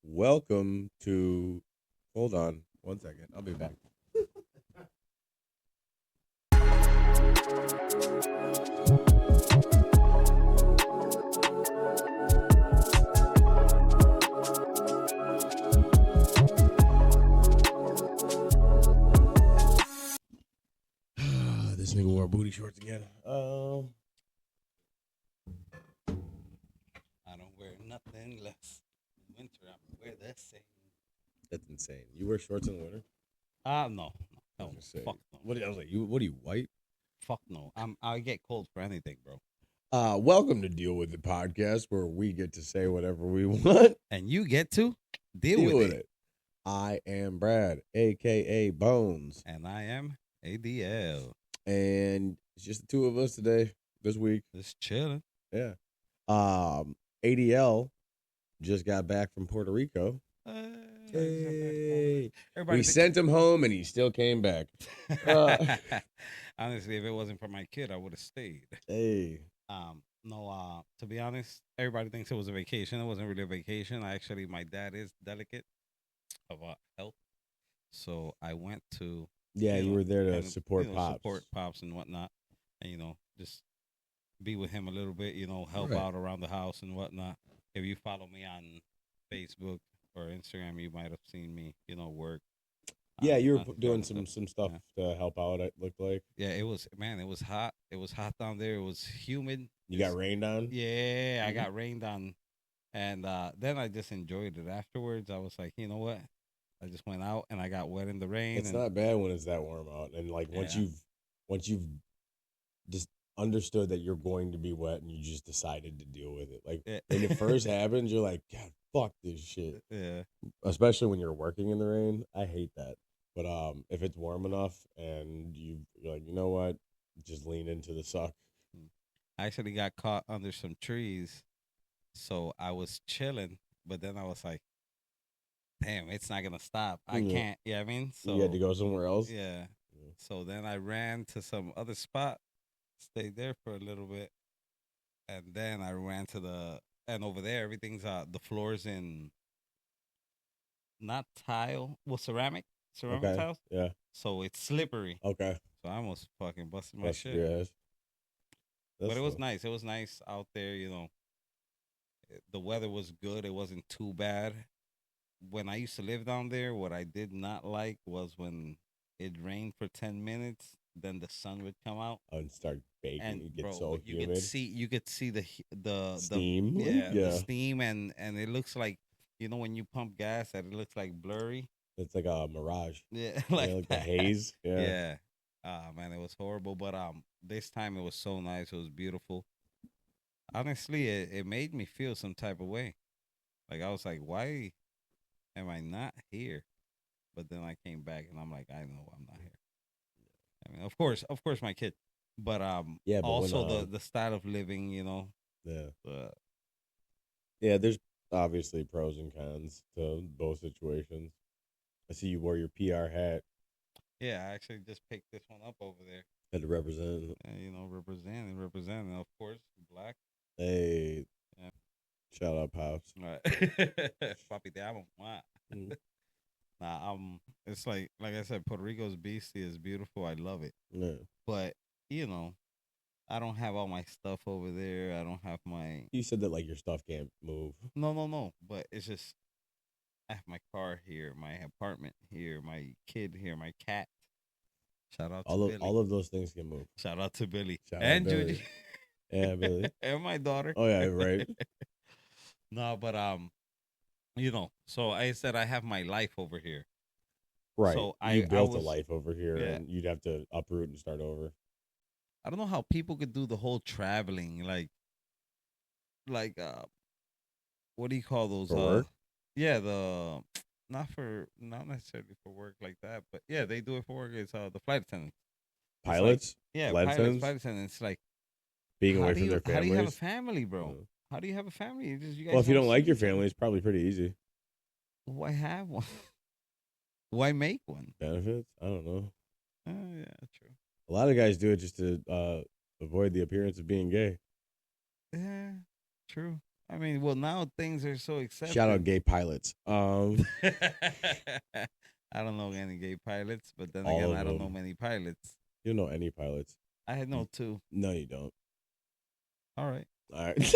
Welcome to. Hold on 1 second. I'll be back. This nigga wore booty shorts again. I don't wear nothing less in winter. I wear the same. That's insane. You wear shorts in the winter? No, I no, was gonna say, fuck no, What I was like, what are you white? fuck no. I get cold for anything, bro. Welcome to Deal With It podcast, where we get to say whatever we want. And you get to deal Deal with with it. it. I am Brad, aka Bones, And I am ADL. and it's just the two of us today this week. Just chilling. Yeah. ADL just got back from Puerto Rico. Hey. We sent him home, and he still came back. Honestly, if it wasn't for my kid, I would have stayed. Hey. No, to be honest, everybody thinks it was a vacation. It wasn't really a vacation. My dad is delicate of health, so I went to Yeah, you were there to and, support Pops. support pops and whatnot, and just be with him a little bit. Help Right. out around the house and whatnot. If you follow me on Facebook or Instagram, you might have seen me, work. Yeah, you were on doing certain some stuff to help out, it looked like. Yeah, it was hot. It was hot down there. It was humid. You got rained on? Yeah, I Mhm. got rained on, and then I just enjoyed it. Afterwards, I was like, you know what? I just went out and I got wet in the rain. It's not bad when it's that warm out. And like once Yeah. you've just understood that you're going to be wet and you just decided to deal with it. Like when it first happens, you're like, God, fuck this shit. Yeah. Especially when you're working in the rain. I hate that. But if it's warm enough and you're like, you know what? Just lean into the suck. I actually got caught under some trees, so I was chilling, but then I was like, damn, it's not gonna stop. I can't. Yeah, I mean, so you had to go somewhere else. Yeah. So then I ran to some other spot, stayed there for a little bit, and then I ran and over there everything's the floors in not tile, well ceramic Okay. tiles. Yeah. So it's slippery. Okay. So I almost fucking busted my That's shit. good. But it was nice. It was nice out there, The weather was good. It wasn't too bad. When I used to live down there, what I did not like was when it rained for 10 minutes, then the sun would come out and start baking. and It gets bro, so you humid. could see the Steam. the steam, and it looks like when you pump gas that it looks like blurry. It's like a mirage. Yeah, like the haze. Yeah. Yeah. Man, it was horrible, but this time it was so nice. It was beautiful. Honestly, it made me feel some type of way. Like I was like, why am I not here? But then I came back and I'm like, I know I'm not here. I mean, of course, my kid, but Yeah, but also when, the style of living, yeah. Yeah, there's obviously pros and cons to both situations. I see you wore your PR hat. Yeah, I actually just picked this one up over there. Had to represent. Representing, of course, black. Hey, Yeah. Shout out, Pops. Right. Papi, te amo. Mm. Nah, it's like I said, Puerto Rico's beastie is beautiful. I love it. Yeah. But, I don't have all my stuff over there. I don't have my. You said that like your stuff can't move. No. But it's just, I have my car here, my apartment here, my kid here, my cat. Shout out to Billy. All of those things can move. Shout out to Billy. Shout and out Billy. Judy. Yeah, Billy. And my daughter. Oh yeah, right. No, but so I said I have my life over here. Right. So you built a life over here, Yeah. and you'd have to uproot and start over. I don't know how people could do the whole traveling, like what do you call those? For work? Yeah, not necessarily for work like that, but yeah, they do it for work. It's the flight attendants. Pilots? Yeah, Flight attendants? flight attendants. Like being away from their families. How do you have a family, bro? How do you have a family? You guys well, if you don't like see your each other. family, it's probably pretty easy. Why have one? Why make one? Benefits? I don't know. Yeah, true. A lot of guys do it just to avoid the appearance of being gay. Yeah, true. I mean, well, now things are so accepted. Shout out gay pilots. I don't know any gay pilots, but then All again, of I don't know them. many pilots. You don't know any pilots. I had no two. No, you don't. All right. All right.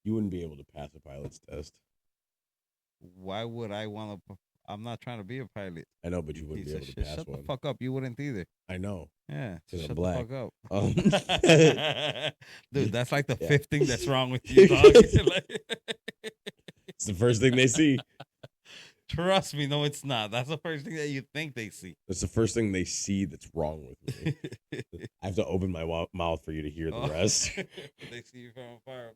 You wouldn't be able to pass a pilot's test. Why would I want to? I'm not trying to be a pilot. I know, but you wouldn't be Piece of able to shit. pass Shut one. the fuck up. You wouldn't either. I know. Yeah. 'Cause Shut I'm the black. fuck Um, up. Dude, that's like the Yeah. fifth thing that's wrong with you, dog. It's the first thing they see. Trust me, no, it's not. That's the first thing that you think they see. It's the first thing they see that's wrong with me. I have to open my mouth for you to hear the rest. They see you from afar.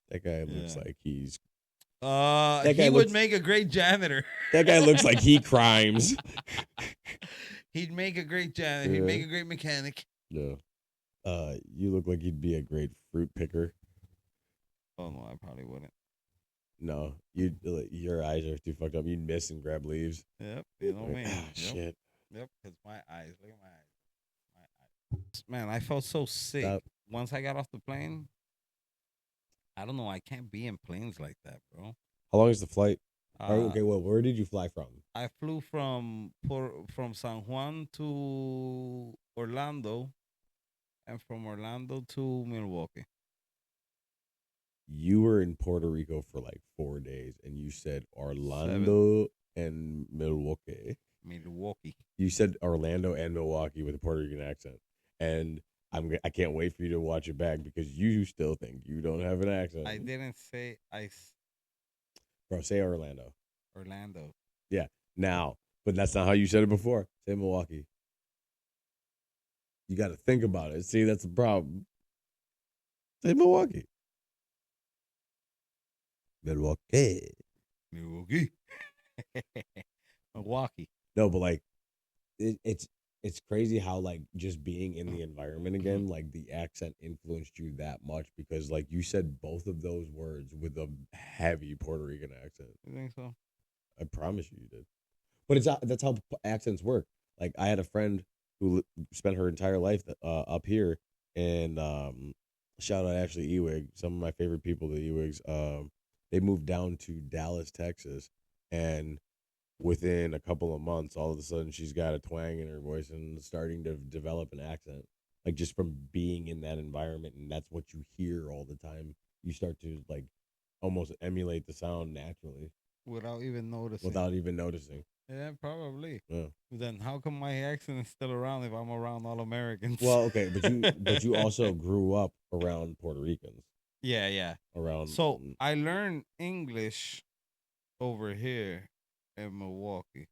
That guy looks like he's. He would make a great janitor. That guy looks like he crimes. He'd make a great janitor. Yeah. He'd make a great mechanic. No. You look like you'd be a great fruit picker. Oh no, I probably wouldn't. No, your eyes are too fucked up. You'd miss and grab leaves. Yep, you know me. Yep. Shit. Yep, because my eyes. Look at my eyes. Man, I felt so sick. Stop. Once I got off the plane, I don't know. I can't be in planes like that, bro. How long is the flight? Okay, well, where did you fly from? I flew from San Juan to Orlando, and from Orlando to Milwaukee. You were in Puerto Rico for like 4 days, and you said Orlando and Milwaukee. Milwaukee. You said Orlando and Milwaukee with a Puerto Rican accent, and I can't wait for you to watch it back because you still think you don't have an accent. I didn't say Bro, say Orlando. Orlando. Yeah, now, but that's not how you said it before. Say Milwaukee. You got to think about it. See, that's the problem. Say Milwaukee. Milwaukee. Milwaukee. No, but like, it's crazy how like just being in the environment again, like the accent influenced you that much because like you said both of those words with a heavy Puerto Rican accent. You think so? I promise you did. But that's how accents work. Like I had a friend who spent her entire life up here, and shout out Ashley Ewig, some of my favorite people, the Ewigs. They moved down to Dallas, Texas, and within a couple of months, all of a sudden she's got a twang in her voice and starting to develop an accent, like just from being in that environment, and that's what you hear all the time. You start to like almost emulate the sound naturally without even noticing. Yeah, probably. Yeah. Then how come my accent is still around if I'm around all Americans? Well, okay, but you also grew up around Puerto Ricans. Yeah. Around. So I learned English over here in Milwaukee.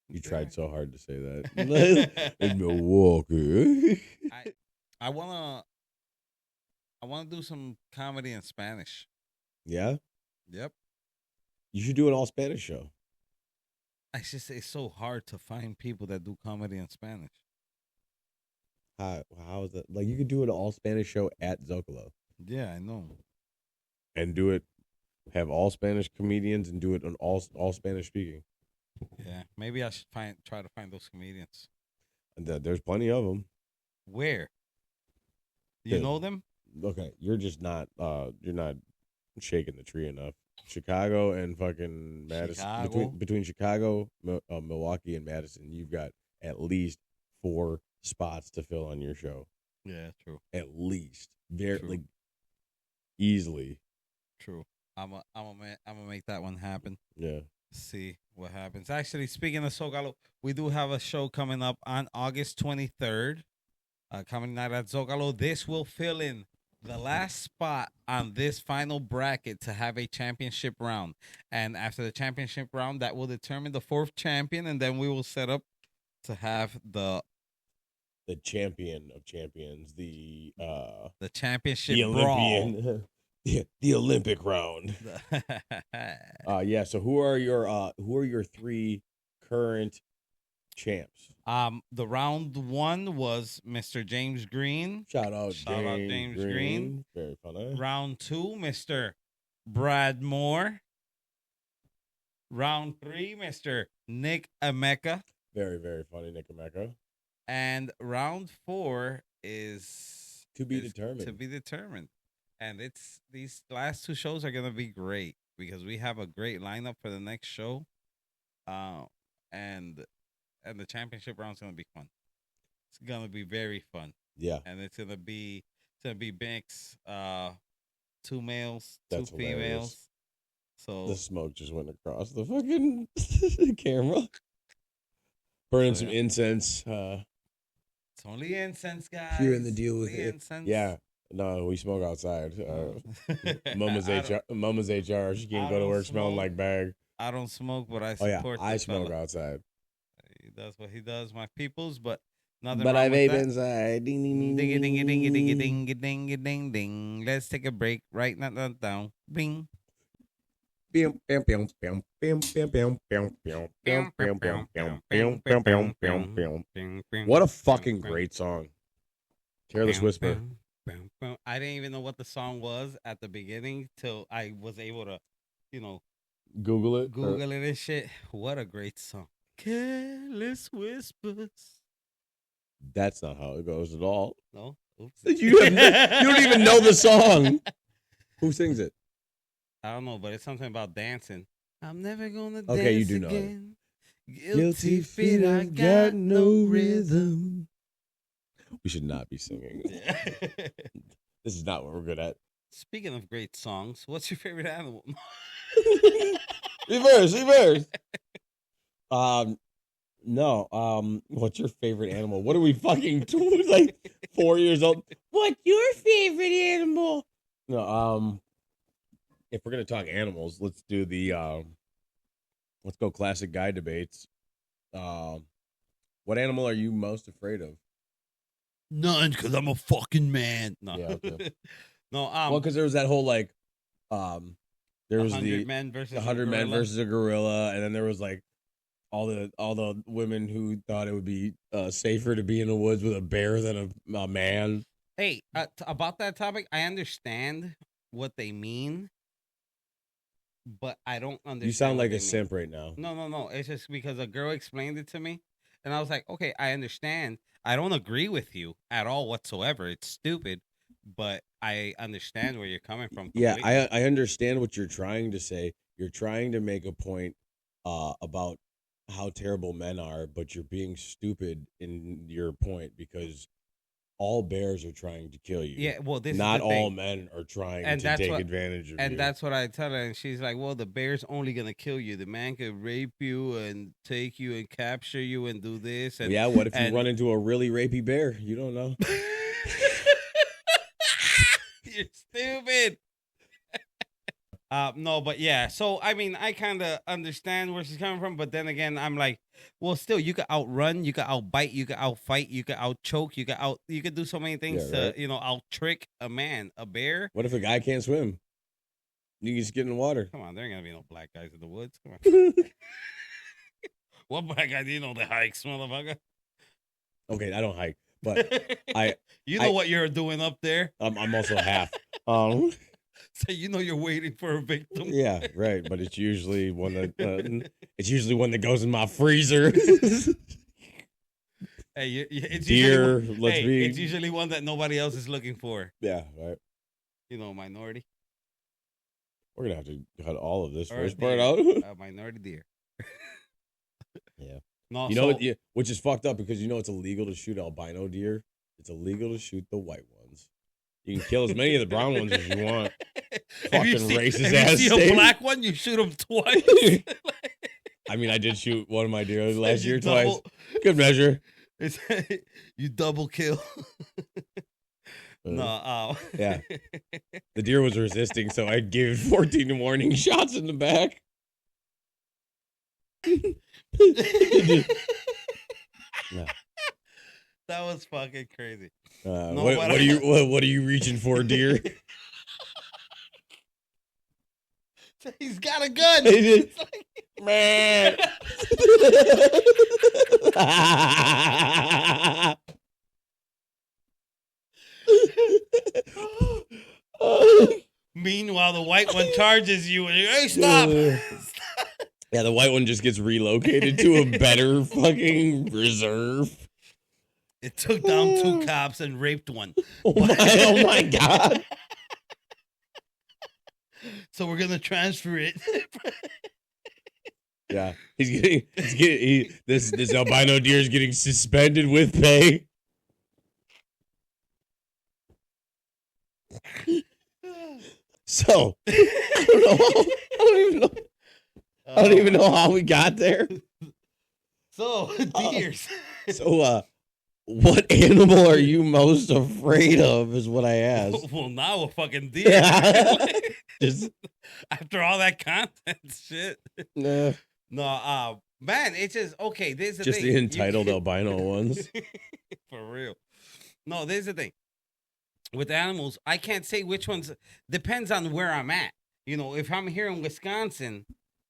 You tried so hard to say that. In Milwaukee. I wanna do some comedy in Spanish. Yeah? Yep. You should do an all Spanish show. It's so hard to find people that do comedy in Spanish. How is that? Like you could do an all Spanish show at Zocalo. Yeah, I know. And do it, have all Spanish comedians and do it on all Spanish speaking. Yeah, maybe I should try to find those comedians. And there's plenty of them. Where? You know them? Okay, you're just not you're not shaking the tree enough. Chicago and fucking Madison. Chicago? Between Chicago, Milwaukee, and Madison, you've got at least 4 spots to fill on your show. Yeah, true. At least, very True. like easily. True. I'm gonna make that one happen. Yeah. See what happens. Actually, speaking of Zocalo, we do have a show coming up on August 23rd. Comedy night at Zocalo. This will fill in the last spot on this final bracket to have a championship round. And after the championship round, that will determine the 4th champion, and then we will set up to have the champion of champions, the championship the brawl. Olympian, the Olympic round. Yeah. So who are your 3 current champs? The round 1 was Mr. James Green. Shout out James Green. Very funny. Round 2, Mr. Brad Moore. Round 3, Mr. Nick Emeka. Very, very funny, Nick Emeka. And round 4 is To be is determined. To be determined, and it's these last two shows are gonna be great because we have a great lineup for the next show, and the championship round's gonna be fun. It's gonna be very fun, Yeah. and it's gonna be mix, two males, That's two hilarious. females. So The smoke just went across the fucking camera. Burning some incense. It's only incense, guys. Here in the deal with Only it. incense. Yeah. No, we smoke outside. Mama's I don't- HR. Mama's HR. She can't I go to don't work smelling smoke. like bag. I don't smoke, but I Oh yeah, support. I this smoke fella. outside. He does what he does, my peoples. But nothing. But wrong I with vape that. inside. Ding ding ding Dingy dingy dingy dingy ding. dingy dingy ding ding. Let's take a break. Right now, down. Bing. What a fucking great song. Careless Whisper. I didn't even know what the song was at the beginning till I was able to, Google it. Google it and shit. What a great song. Careless Whispers. That's not how it goes at all. No? Oops. You don't even know the song. Who sings it? I don't know, but it's something about dancing. I'm never gonna dance Okay, you do know it. again. Guilty feet, I got no rhythm. We should not be singing. Yeah. This is not what we're good at. Speaking of great songs, what's your favorite animal? Reverse. No. What's your favorite animal? What are we fucking like 4 years old? What's your favorite animal? No. If we're gonna talk animals, let's do the let's go classic guy debates. What animal are you most afraid of? None, because I'm a fucking man. No. Yeah, okay. No, Well, because there was that whole like there was 100 men versus 100 men versus a gorilla, and then there was like all the women who thought it would be safer to be in the woods with a bear than a man. Hey, about that topic, I understand what they mean, but I don't understand. You sound what like they a mean. simp right now. No. It's just because a girl explained it to me, and I was like, okay, I understand. I don't agree with you at all whatsoever. It's stupid, but I understand where you're coming from. Yeah, completely. I understand what you're trying to say. You're trying to make a point about how terrible men are, but you're being stupid in your point because all bears are trying to kill you. Yeah, well, this not is the all thing. men are trying And to that's take what- advantage of you. And that's what I tell her, and she's like, "Well, the bear's only gonna kill you. The man could rape you and take you and capture you and do this." And Yeah, what if you and- run into a really rapey bear? You don't know. You're stupid. No, but yeah. So I mean, I kind of understand where she's coming from, but then again, I'm like, well, still, you could outrun, you could outbite, you could outfight, you could outchoke, you could do so many things Yeah, right. to, out trick a man, a bear. What if a guy can't swim? You can just get in the water. Come on, there ain't gonna be no black guys in the woods. Come on. What black guy do you know that hikes, motherfucker? Okay, I don't hike, but you know what you're doing up there. I'm also half. So you're waiting for a victim. Yeah, right. But it's usually one that goes in my freezer. Hey, it's Deer. usually, it's usually one that nobody else is looking for. Yeah, right. Minority. We're gonna have to cut all of this Or a first part deer. out. A minority deer. Yeah. No, Which is fucked up because it's illegal to shoot albino deer. It's illegal to shoot the white ones. You can kill as many of the brown ones as you want. Fucking racist ass If you see state. a black one, you shoot him twice. I mean, I did shoot one of my deer last You year double- twice. Good measure. You double kill. No, Yeah. The deer was resisting, so I gave it 14 warning shots in the back. Yeah. That was fucking crazy. What are you reaching for, deer? He's got a gun. It's Man. Meanwhile, the white one charges you and hey, stop. Yeah, the white one just gets relocated to a better fucking reserve. It took down 2 cops and raped one. Oh my God. So we're gonna transfer it. Yeah, this albino deer is getting suspended with pay. So I don't know. I don't even know. I don't even know how we got there. So deers. So what animal are you most afraid of? Is what I asked. Well, now a fucking deer. Just After all that content shit. nah, No, man, it's just okay. There's the just thing. the entitled albino ones. For real. No, there's the thing. With animals, I can't say which ones. Depends on where I'm at. You know, if I'm here in Wisconsin,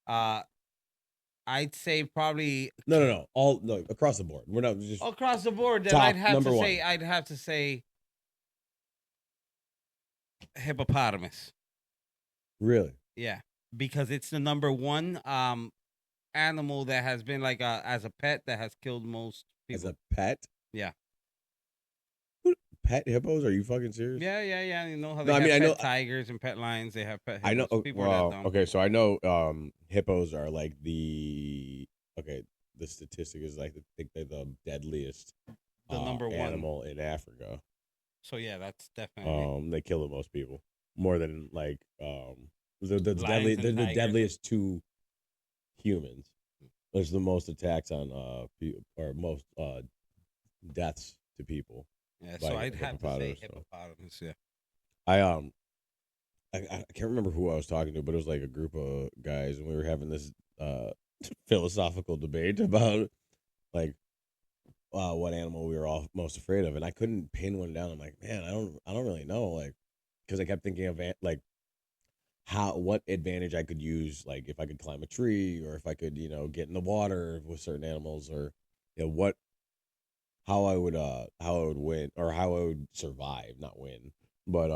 I'd say probably No. All across the board. We're not just across the board. Then top I'd have number to one. say I'd have to say hippopotamus. Really. Yeah, because it's the number one animal that has been like as a pet that has killed most people. As a pet. Yeah. Pet hippos? Are you fucking serious? Yeah. You know how they No, I have mean, I pet know tigers and pet lions. They have pet hippos. I know. People are Well, that dumb. okay, so I know hippos are like the statistic is like I think they're the deadliest The number one animal in Africa. So yeah, that's definitely They kill the most people more than like the Lions deadly. and They're the tigers. deadliest to humans. There's the most attacks on or most deaths to people. yeah. by So I'd have to say hippopotamus, so. hippopotamus. Yeah. I can't remember who I was talking to, but it was like a group of guys, and we were having this philosophical debate about like what animal we were all most afraid of, and I couldn't pin one down. I'm like, man, I don't really know, like, because I kept thinking of like what advantage I could use, like if I could climb a tree, or if I could get in the water with certain animals, or what how I would win, or how I would survive, not win, but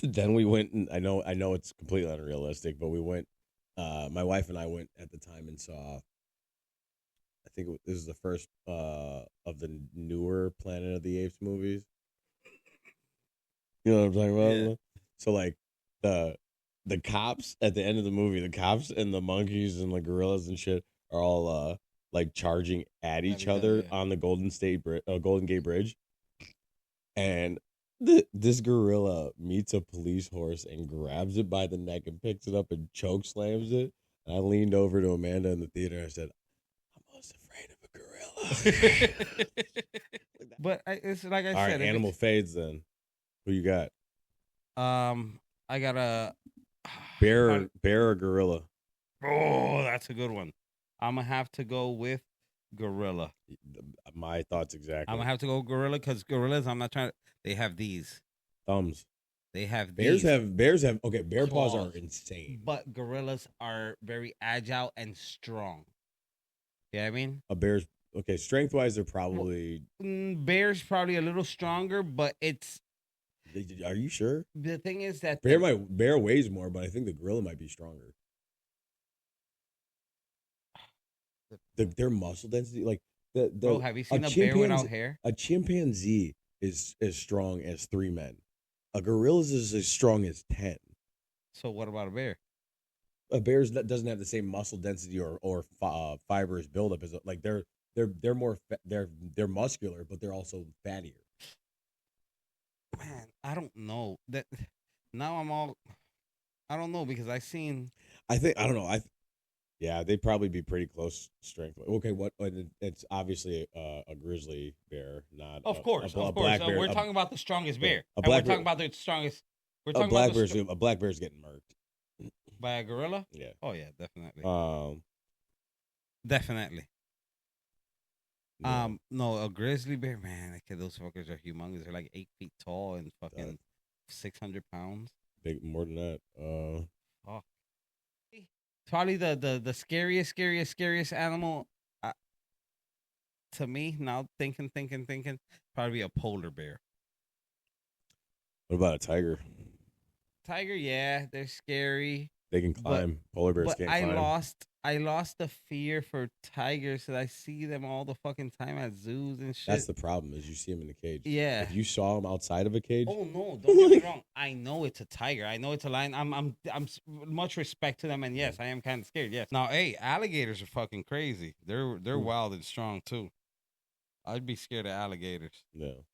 then we went, and I know it's completely unrealistic, but we went. My wife and I went at the time and saw. I think this is the first of the newer Planet of the Apes movies. You know what I'm talking about? Yeah. So like the cops at the end of the movie, the cops and the monkeys and the gorillas and shit are all like charging at each other yeah. on the Golden Gate Bridge, and this gorilla meets a police horse and grabs it by the neck and picks it up and choke slams it. And I leaned over to Amanda in the theater and I said, "I'm most afraid of a gorilla." But it's like I All said. right, animal fades then. Who you got? I got a Bear or gorilla? Oh, that's a good one. I'm gonna have to go with gorilla. My thoughts exactly. I'm gonna have to go gorilla because gorillas. I'm not trying to. They have these thumbs. They have bears these. have okay. Bear paws claws, are insane, but gorillas are very agile and strong. Yeah, I mean, a bear's okay. Strength wise, they're probably bears probably a little stronger, but it's. Are you sure? The thing is that bear weighs more, but I think the gorilla might be stronger. Their muscle density, like bro, have you seen a bear without hair? A chimpanzee is as strong as 3 men. A gorilla is as strong as 10. So what about a bear? A bear doesn't have the same muscle density or fibrous buildup as like they're more they're muscular, but they're also fattier. Man, I don't know that. Now I don't know because I don't know. Yeah, they'd probably be pretty close strength. Okay, it's obviously a grizzly bear, not of course. black bear. We're talking about the strongest bear. We're talking about the strongest. We're talking about a black bear's getting murked by a gorilla. Yeah. Oh yeah, definitely. Definitely. Yeah. No, a grizzly bear, man. Those fuckers are humongous. They're like 8 feet tall and fucking 600 pounds. Big, more than that. Fuck. Probably the scariest animal to me. Now thinking, probably a polar bear. What about a tiger? Tiger, yeah, they're scary. They can But climb. Polar bears but can't I climb. lost the fear for tigers because I see them all the fucking time at zoos and That's shit. the problem is you see them in a cage. Yeah. If you saw them outside of a cage, Oh no! Don't get me wrong. I know it's a tiger. I know it's a lion. Much respect to them, and yes, I am kind of scared. Yes. Now, hey, alligators are fucking crazy. They're wild and strong too. I'd be scared of alligators. no.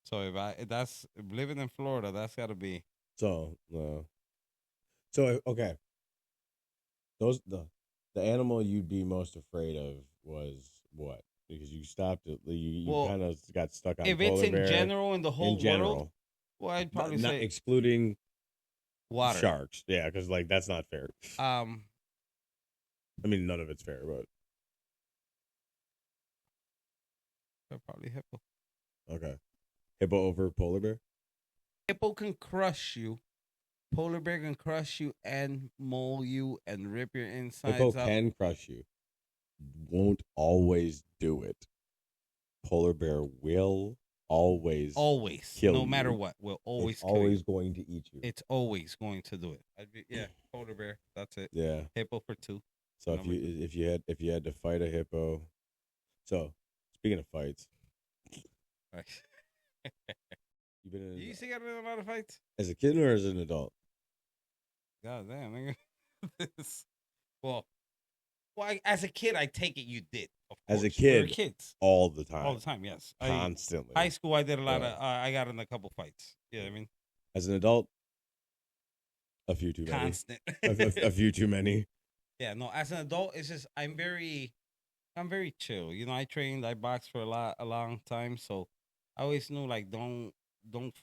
So if that's living in Florida, that's got to be. So okay. Those the animal you'd be most afraid of was what? Because you stopped it. You Well, kind of got stuck on if it's polar in bear general in the whole in general. world, well, I'd Not, probably not say excluding water. sharks. Yeah, because like that's not fair. Um, I mean, none of it's fair, but probably hippo. okay. Hippo over polar bear. Hippo can crush you. Polar bear can crush you and maul you and rip your insides Hippo out. can crush you. Won't always do it. Polar bear will always kill no you. matter what, will always It's kill always you. going to eat you. It's always going to do it. Polar bear. That's it. Yeah. Hippo for 2. So if you had to fight a hippo, so speaking of fights, Right. you've been You in used to get in a lot of fights. as a kid or as an adult? God damn, nigga. This- well, as a kid, I take it you did. Of As a course. We were kid, kids all the time, all the time. Yes, constantly. high school, I did a lot Yeah. of. I got in a couple fights. You know what I mean? As an adult, a few too many. Constant. A few too many. Yeah, no. As an adult, it's just I'm very chill. You know, I trained, I boxed for a long time, so I always knew like don't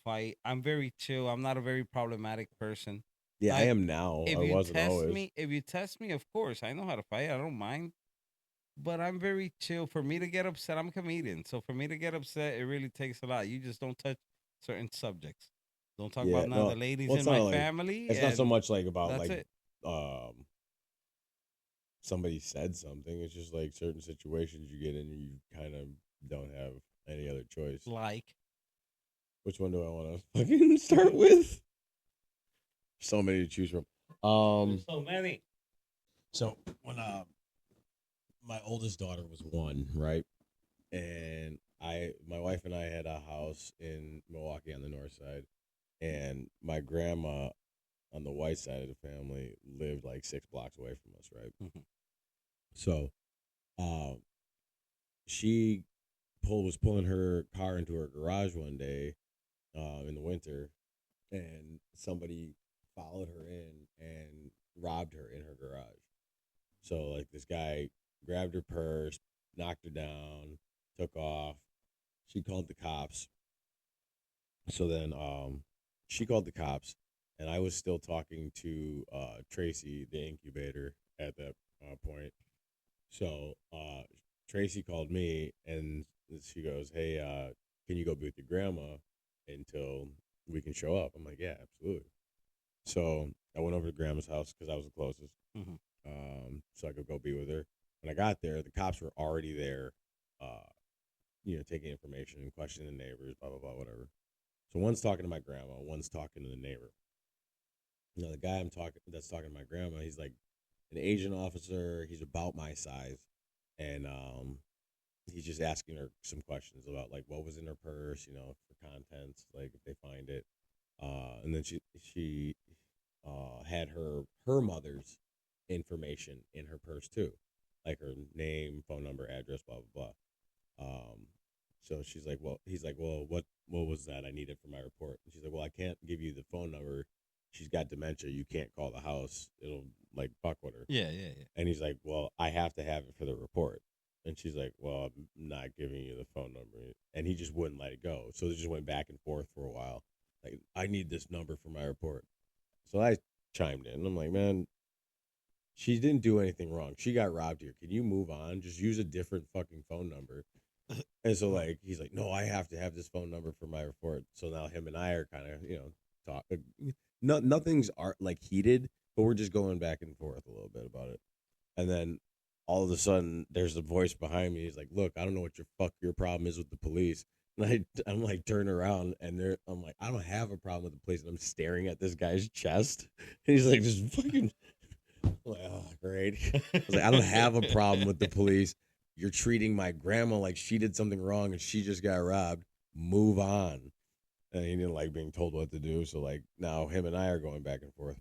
fight. I'm very chill. I'm not a very problematic person. Yeah, Now, I am now. I wasn't always. if you test me, of course, I know how to fight. I don't mind. But I'm very chill. For me to get upset, I'm a comedian. So for me to get upset, it really takes a lot. You just don't touch certain subjects. Don't talk Yeah, about none of no. the ladies Well, in it's my not like family. it's not so And much like about that's like it. somebody said something. It's just like certain situations you get in, you kind of don't have any other choice. Like, Which one do I want to fucking start with? So many to choose from. there's so many. So when my oldest daughter was 1, right? And my wife and I had a house in Milwaukee on the north side, and my grandma on the white side of the family lived like 6 blocks away from us, right? Mhm. So, she was pulling her car into her garage one day, in the winter, and somebody followed her in and robbed her in her garage. So like this guy grabbed her purse, knocked her down, took off. She called the cops. So then she called the cops, and I was still talking to Tracy, the incubator, at that point. So Tracy called me, and she goes, "Hey, can you go be with your grandma until we can show up?" I'm like, "Yeah, absolutely." So I went over to grandma's house because I was the closest, Mhm. so I could go be with her. When I got there, the cops were already there, taking information and questioning the neighbors, blah blah blah, whatever. So one's talking to my grandma, one's talking to the neighbor. The guy that's talking to my grandma, he's like an Asian officer. He's about my size, and he's just asking her some questions about like what was in her purse, for contents, like if they find it. And then she had her mother's information in her purse too, like her name, phone number, address, blah blah blah. So he's like, well, what was that I needed for my report? And she's like, well, I can't give you the phone number. She's got dementia. You can't call the house. It'll like fuck with her. Yeah. And he's like, well, I have to have it for the report. And she's like, well, I'm not giving you the phone number. And he just wouldn't let it go. So they just went back and forth for a while. Like, I need this number for my report. So I chimed in. I'm like, man, she didn't do anything wrong. She got robbed here. Can you move on? Just use a different fucking phone number. And so, like, he's like, no, I have to have this phone number for my report. So now him and I are kind of, talk. Nothing's like heated, but we're just going back and forth a little bit about it. And then all of a sudden, there's a voice behind me. He's like, look, I don't know what your problem is with the police, And I'm like turning around and I'm like, I don't have a problem with the police. And I'm staring at this guy's chest. And he's like, just fucking. I'm like, oh, great. I was like, I don't have a problem with the police. You're treating my grandma like she did something wrong and she just got robbed. Move on. And he didn't like being told what to do. So like now him and I are going back and forth.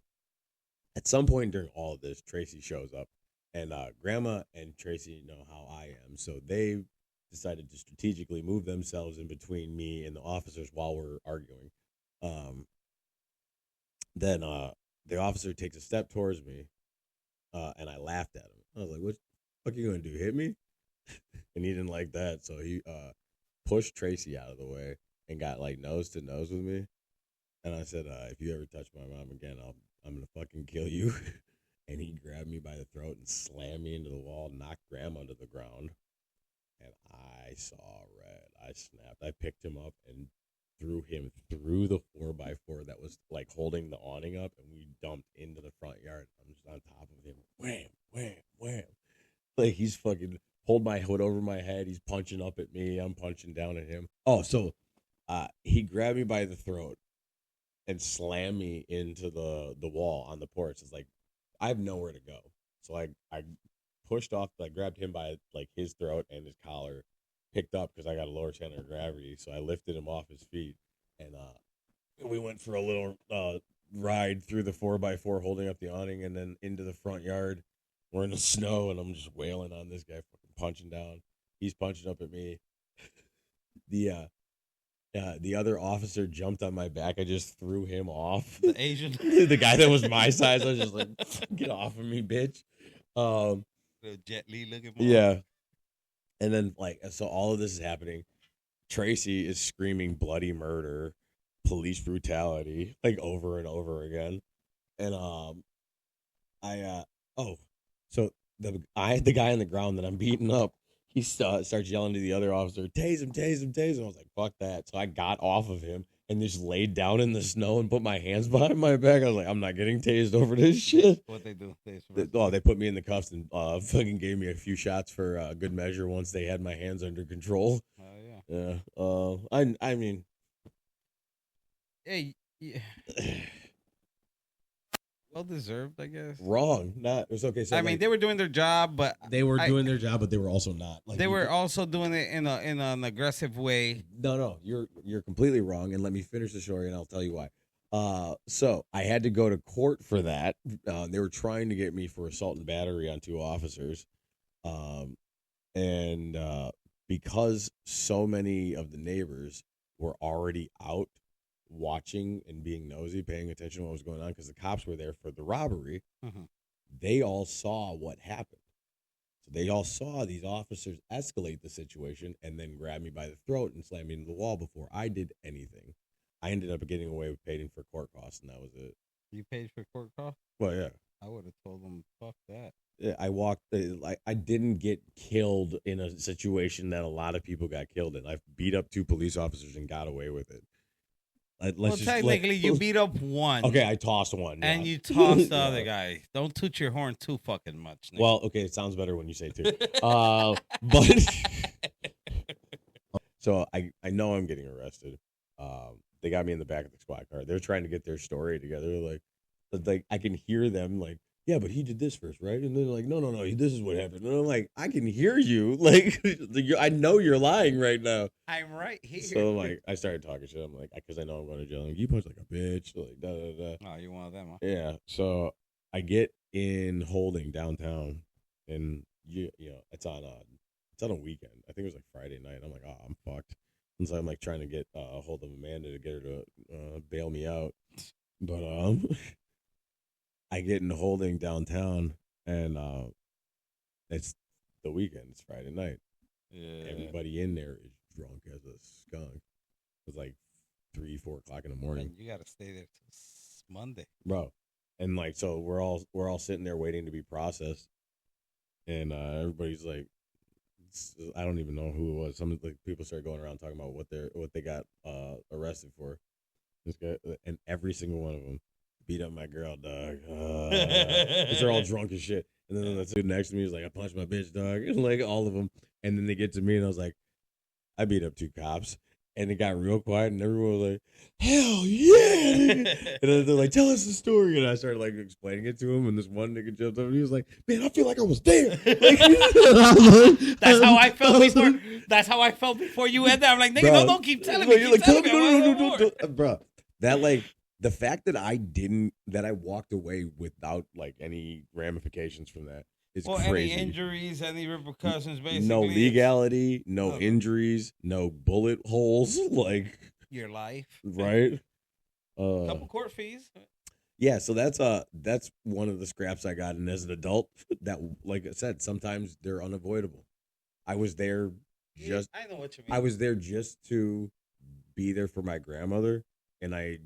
At some point during all of this, Tracy shows up, and Grandma and Tracy know how I am, so they decided to strategically move themselves in between me and the officers while we're arguing. Um, then the officer takes a step towards me, and I laughed at him. I was like, "What the fuck are you gonna do? Hit me?" And he didn't like that, so he pushed Tracy out of the way and got like nose to nose with me. And I said, if you ever touch my mom again, I'm gonna fucking kill you. And he grabbed me by the throat and slammed me into the wall, knocked Grandma to the ground. And I saw red. I snapped. I picked him up and threw him through the 4x4 that was like holding the awning up, and we dumped into the front yard. I'm just on top of him. Wham, wham, wham. Like he's fucking hold my hood over my head. He's punching up at me. I'm punching down at him. Oh, so he grabbed me by the throat and slammed me into the wall on the porch. It's like I have nowhere to go. So I pushed off, I grabbed him by like his throat and his collar, picked up because I got a lower center of gravity. So I lifted him off his feet, and we went for a little ride through the 4x4 holding up the awning, and then into the front yard. We're in the snow, and I'm just wailing on this guy, fucking punching down. He's punching up at me. The other officer jumped on my back. I just threw him off. The Asian, the guy that was my size. I was just like, "Get off of me, bitch!" the Jet Li looking. Yeah. And then like, so all of this is happening. Tracy is screaming bloody murder, police brutality, like over and over again. And so the guy on the ground that I'm beating up, he starts yelling to the other officer, "Tase him, tase him, tase him." I was like, "Fuck that!" So I got off of him and just laid down in the snow and put my hands behind my back. I was like, "I'm not getting tased over this shit." What they do? They put me in the cuffs and fucking gave me a few shots for good measure once they had my hands under control. Oh yeah. Yeah. I mean, Hey, yeah. Well deserved, I guess. wrong. Not it was okay. So I mean, they were doing their job, but they were doing their job, but they were also not. Like they were also doing it in an aggressive way. No, you're completely wrong. And let me finish the story, and I'll tell you why. So I had to go to court for that. They were trying to get me for assault and battery on two officers, and because so many of the neighbors were already out watching and being nosy, paying attention to what was going on, because the cops were there for the robbery. Mm-hmm. They all saw what happened. So they all saw these officers escalate the situation and then grab me by the throat and slam me into the wall before I did anything. I ended up getting away with paying for court costs, and that was it. You paid for court costs? Well, yeah. I would have told them, fuck that. Yeah, I walked. I didn't get killed in a situation that a lot of people got killed in. I beat up two police officers and got away with it. Technically, you beat up one. Okay, I tossed one. And yeah. you tossed the other guy. Don't toot your horn too fucking much, Nick. Well, okay, it sounds better when you say two. But so I know I'm getting arrested. They got me in the back of the squad car. They're trying to get their story together. Like I can hear them like, yeah, but he did this first, right? And they're like, no, this is what happened. And I'm like, I can hear you. Like, I know you're lying right now. I'm right here. So like, I started talking shit. I'm like, because I know I'm going to jail. I'm like, you punch like a bitch. Like, da da da. Oh, you're one of them, huh? Yeah. So I get in holding downtown, and you know, it's on a weekend. I think it was like Friday night. I'm like, oh, I'm fucked. And so I'm like trying to get a hold of Amanda to get her to bail me out, but I get in holding downtown, and it's the weekend. It's Friday night. Yeah. Everybody in there is drunk as a skunk. It's like 3-4 o'clock in the morning. And you got to stay there till Monday, bro. And like, so we're all sitting there waiting to be processed, and everybody's like, I don't even know who it was. Some like people start going around talking about what they got arrested for. This guy, and every single one of them beat up my girl, dog. Because they're all drunk as shit. And then the dude next to me was like, I punched my bitch, dog. And like all of them. And then they get to me, and I was like, I beat up two cops. And it got real quiet, and everyone was like, "Hell yeah!" And then they're like, "Tell us the story." And I started like explaining it to him, and this one nigga jumped up, and he was like, "Man, I feel like I was there." Like, That's how I felt before. That's how I felt before you went there. I'm like, nigga, no, don't keep telling me. You're Keep like, telling me. I wanna know no, more. no, bro. That like the fact that I walked away without like any ramifications from that is Well, crazy. any injuries, any repercussions, basically. No legality, no Oh. injuries, no bullet holes, like Your life. right. Couple court fees. Yeah, so that's one of the scraps I got, and as an adult, that like I said, sometimes they're unavoidable. I was there just I know what you mean. I was there just to be there for my grandmother, and I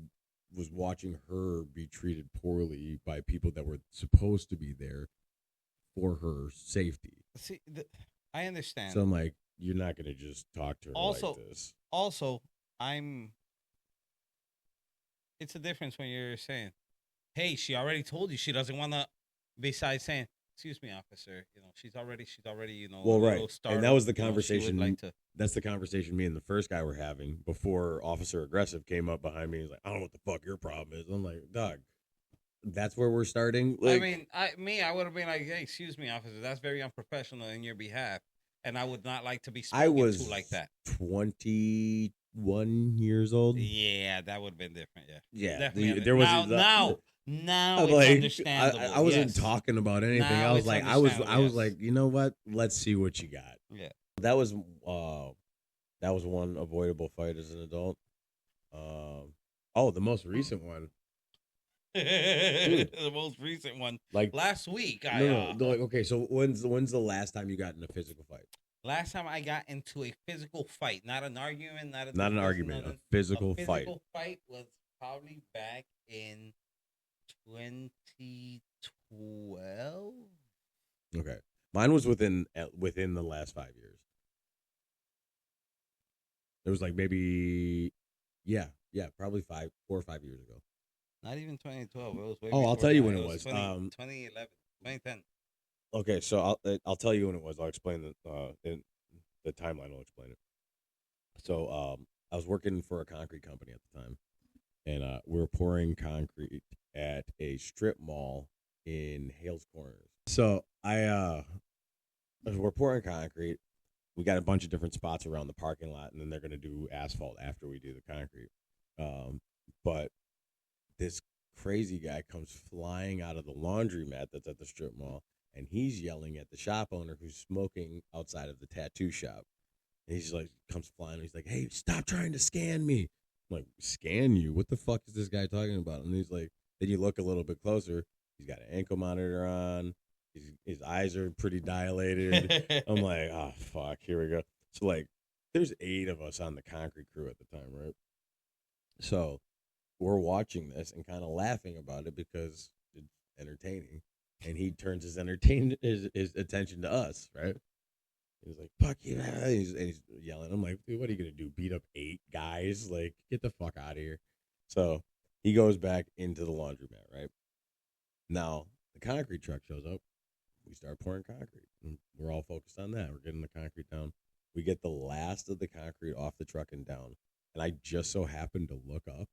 was watching her be treated poorly by people that were supposed to be there for her safety. See, I understand. So I'm like, you're not gonna just talk to her Also- like this. Also, it's a difference when you're saying, hey, she already told you she doesn't want to, besides saying, excuse me, officer, she's already, Well, a right, little startled, and that was the she would conversation. like to. That's the conversation me and the first guy were having before Officer Aggressive came up behind me. He's like, I don't know what the fuck your problem is. I'm like, dog, that's where we're starting. Like, I would have been like, hey, excuse me, officer, that's very unprofessional in your behalf, and I would not like to be spoken I was to like that. 21 years old. Yeah, that would have been different. Yeah, definitely. there was now it's like, understandable. I wasn't talking about anything. Now I was it's like, I was understandable, like, you know what? Let's see what you got. Yeah. That was one avoidable fight as an adult. The most recent one. The most recent one, Like last week. like, okay, so when's the last time you got in a physical fight? Last time I got into a physical fight, not an argument, not an argument, a physical fight. Physical fight was probably back in 2012. Okay, mine was within the last 5 years. It was like maybe, probably 4 or 5 years ago. Not even 2012. It was way I'll tell you when it was. 2011, 2010. Okay, so I'll tell you when it was. I'll explain in the timeline. I'll explain it. So I was working for a concrete company at the time, and we were pouring concrete at a strip mall in Hales Corners. So we're pouring concrete. We got a bunch of different spots around the parking lot, and then they're going to do asphalt after we do the concrete. But this crazy guy comes flying out of the laundromat that's at the strip mall, and he's yelling at the shop owner who's smoking outside of the tattoo shop. And he's like, comes flying. He's like, "Hey, stop trying to scan me." I'm like, "Scan you? What the fuck is this guy talking about?" And he's like, then you look a little bit closer. He's got an ankle monitor on. His eyes are pretty dilated. I'm like, oh, fuck, here we go. So, like, there's 8 of us on the concrete crew at the time, right? So we're watching this and kind of laughing about it because it's entertaining. And he turns his attention to us, right? He's like, "Fuck you," and he's yelling. I'm like, "Dude, what are you gonna do? Beat up 8 guys? Like, get the fuck out of here." So he goes back into the laundromat, right? Now the concrete truck shows up. We start pouring concrete. And we're all focused on that. We're getting the concrete down. We get the last of the concrete off the truck and down. And I just so happen to look up,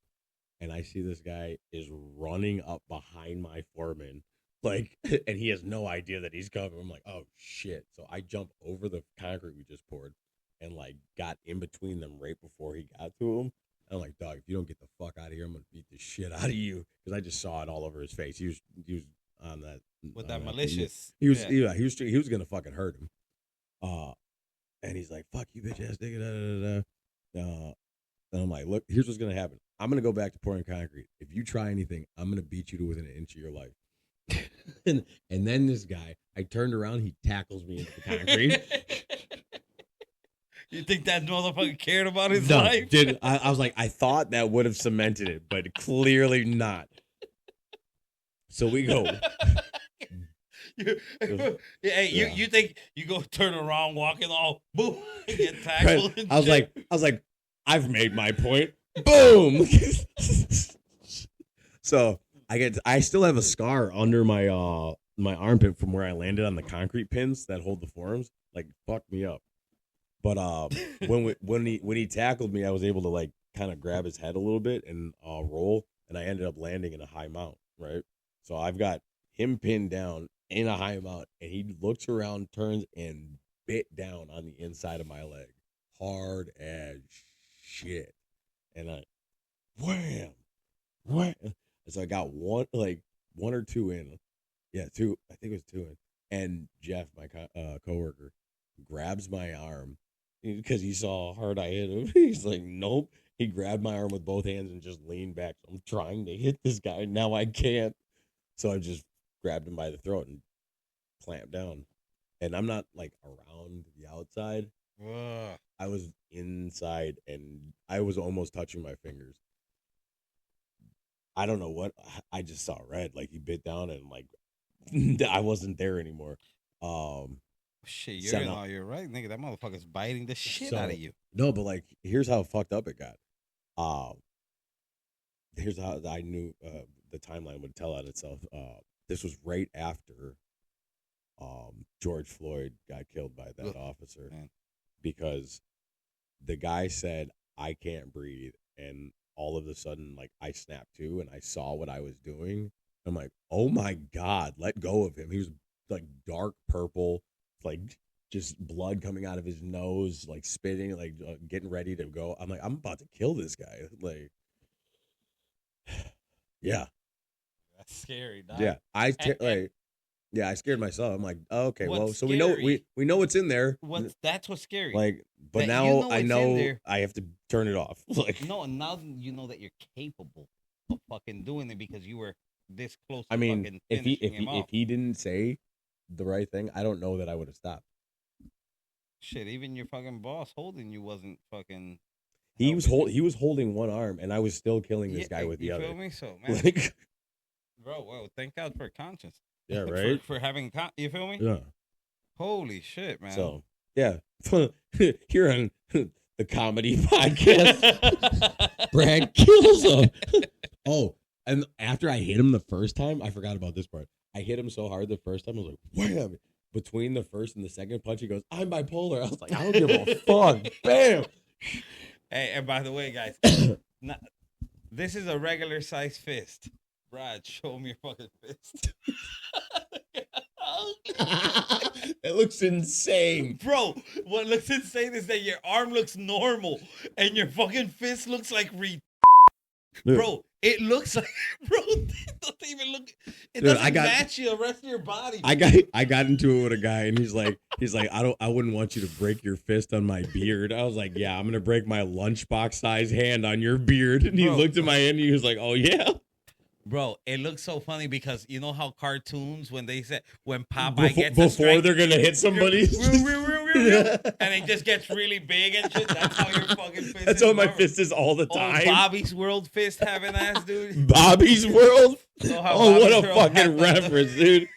and I see this guy is running up behind my foreman, like, and he has no idea that he's coming. I'm like, oh shit! So I jump over the concrete we just poured, and like got in between them right before he got to him. I'm like, "Dog, if you don't get the fuck out of here, I'm gonna beat the shit out of you," because I just saw it all over his face. He was on that with that malicious. He was gonna fucking hurt him. And he's like, "Fuck you, bitch ass nigga." And I'm like, "Look, here's what's gonna happen. I'm gonna go back to pouring concrete. If you try anything, I'm gonna beat you to within an inch of your life." and then this guy, I turned around, he tackles me into the concrete. You think that motherfucker cared about his life? I was like, I thought that would have cemented it, but clearly not. So we go. You think you go turn around walking all boom get tackled? Right. I was like, I've made my point. Boom. So I still have a scar under my my armpit from where I landed on the concrete pins that hold the forms. Like, fucked me up. But when he tackled me, I was able to like kind of grab his head a little bit and roll, and I ended up landing in a high mount. Right, so I've got him pinned down in a high mount, and he looks around, turns, and bit down on the inside of my leg, hard as shit, and I wham, wham. So I got one or two in, yeah, two. I think it was two in, and Jeff, my coworker, grabs my arm because he saw how hard I hit him. He's like, nope. He grabbed my arm with both hands and just leaned back. I'm trying to hit this guy. Now I can't. So I just grabbed him by the throat and clamped down. And I'm not like around the outside. Ugh. I was inside and I was almost touching my fingers. I don't know what. I just saw red. Like he bit down and like I wasn't there anymore. Shit, Sent you're right, nigga. That motherfucker's biting the shit out of you. No, but like, here's how fucked up it got. Here's how I knew the timeline would tell on itself. This was right after George Floyd got killed by that officer, Man. because the guy said, "I can't breathe," and all of a sudden, like, I snapped to, and I saw what I was doing. I'm like, "Oh my god, let go of him!" He was like dark purple, like just blood coming out of his nose, like spitting, like getting ready to go. I'm like, I'm about to kill this guy. Like, yeah, That's scary, dog. yeah. I scared myself. I'm like, oh, okay, well, what's so we know scary- we know what's in there. That's what's scary. Like, but that now you know I what's in know there. I have to turn it off. Like, No, and now you know that you're capable of fucking doing it because you were this close to I mean, fucking if finishing him off. he didn't say the right thing, I don't know that I would have stopped. Shit, even your fucking boss holding you wasn't fucking. He was helping you. he was holding one arm, and I was still killing this guy with the you other. feel me? So, man, Like, bro, well, thank God for conscience. yeah, right. for having, you feel me? Yeah. Holy shit, man. So, yeah, here on the comedy podcast, Brad kills him. Oh, and after I hit him the first time, I forgot about this part. I hit him so hard the first time, I was like, wham! Between the first and the second punch, he goes, "I'm bipolar." I was like, I don't give a fuck. Bam. Hey, and by the way, guys, this is a regular size fist. Brad, show me your fucking fist. It looks insane. Bro, what looks insane is that your arm looks normal and your fucking fist looks like Bro, it looks like, bro, it doesn't even look, it doesn't match the rest of your body. I got into it with a guy, and he's like, I wouldn't want you to break your fist on my beard. I was like, yeah, I'm gonna break my lunchbox size hand on your beard. And he looked at my hand, and he was like, oh yeah. Bro, it looks so funny because you know how cartoons, when they say, when Popeye gets before they're gonna hit somebody, and it just gets really big and shit. That's how your fucking fist. That's how my fist is all the time. Bobby's World fist having ass, dude. Bobby's World. Oh, what a fucking reference, dude.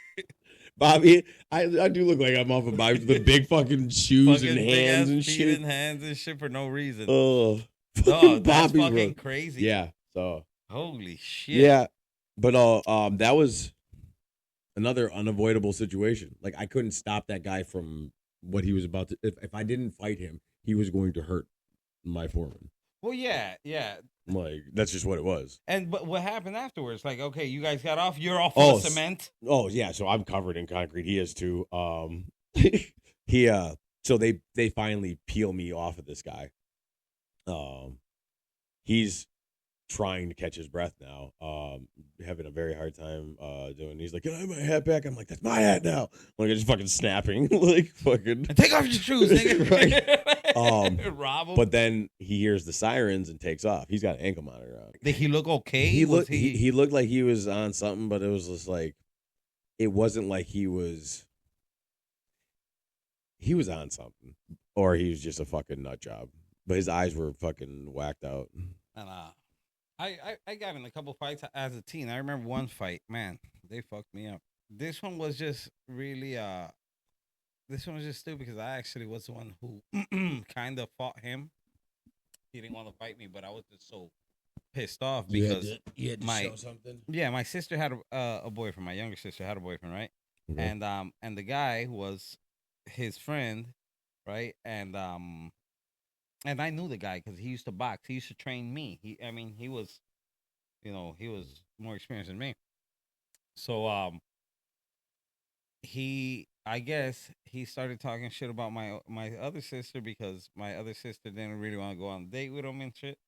Bobby, I do look like I'm off of Bobby's with big fucking shoes and hands and shit. And hands and shit for no reason. Oh, that's Bobby's fucking World. crazy. Yeah. So. Holy shit. Yeah. But that was another unavoidable situation. Like, I couldn't stop that guy from what he was about to. If I didn't fight him, he was going to hurt my foreman. Well, yeah. Like, that's just what it was. But what happened afterwards? Like, okay, you guys got off. You're off of the cement. Oh yeah, so I'm covered in concrete. He is too. So they finally peel me off of this guy. He's trying to catch his breath now, having a very hard time doing. He's like, "Can I have my hat back?" I'm like, "That's my hat now." Like, I'm just fucking snapping, like fucking. And take off your shoes, nigga. Right. Rob him. But then he hears the sirens and takes off. He's got an ankle monitor on. Did he look okay? He looked like he was on something, but it was just like, it wasn't like he was on something, or he was just a fucking nut job. But his eyes were fucking whacked out. And I got in a couple fights as a teen. I remember one fight, man, they fucked me up. This one was just really this one was just stupid because I actually was the one who kind of fought him. He didn't want to fight me, but I was just so pissed off because you had to show something. Yeah, my sister had a boyfriend. My younger sister had a boyfriend, right? Okay. And the guy was his friend, right? And I knew the guy because he used to box. He used to train me. I mean, he was, he was more experienced than me. So I guess he started talking shit about my other sister because my other sister didn't really want to go on a date with him and shit.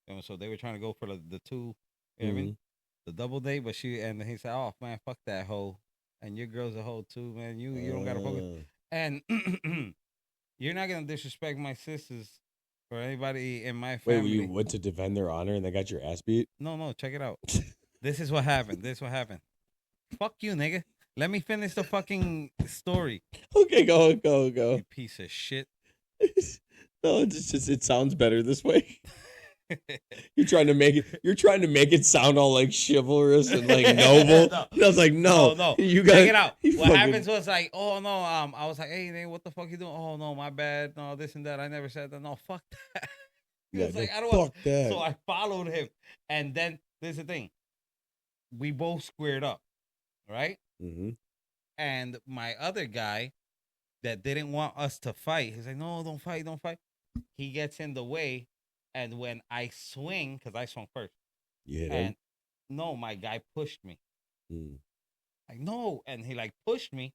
And so they were trying to go for the two, you know what I mean? Mm-hmm. The double date, but and he said, "Oh man, fuck that hoe, and your girl's a hoe too, man. You don't gotta focus." And you're not gonna disrespect my sisters or anybody in my Wait, you family. went to defend their honor and they got your ass beat? No, no, check it out. This is what happened. Fuck you, nigga. Let me finish the fucking story. Okay, go. You piece of shit. No, it's just it sounds better this way. You're trying to make it sound all like chivalrous and like noble. No. And I was like, no, No. you got Check it out. you What fucking- happens was like, oh no, I was like, hey, nigga, what the fuck you doing? Oh no, my bad. No, this and that. I never said that. No, fuck that. He Yeah, was no, like, I don't fuck want. that. So I followed him, and then there's the thing. We both squared up, right? Mm-hmm. And my other guy that didn't want us to fight, he's like, no, don't fight, don't fight. He gets in the way, and when I swing, because I swung first, You hit and him. no, my guy pushed me. Mm. Like, no, and he like pushed me,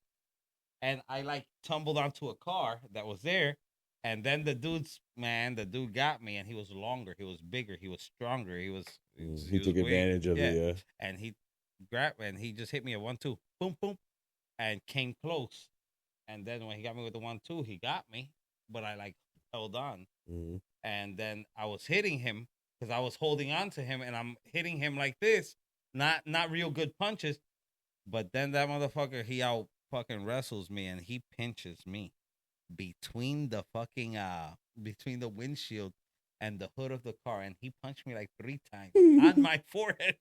and I like tumbled onto a car that was there, and then the dude got me, and he was longer, he was bigger, he was stronger, he was He took advantage of it, yeah. and he grabbed and he just hit me a 1-2, boom boom, and came close, and then when he got me with the 1-2, he got me, but I like held on, Mm-hmm. and then I was hitting him because I was holding on to him, and I'm hitting him like this, not real good punches, but then that motherfucker he out fucking wrestles me and he pinches me between between the windshield and the hood of the car, and he punched me like 3 times on my forehead.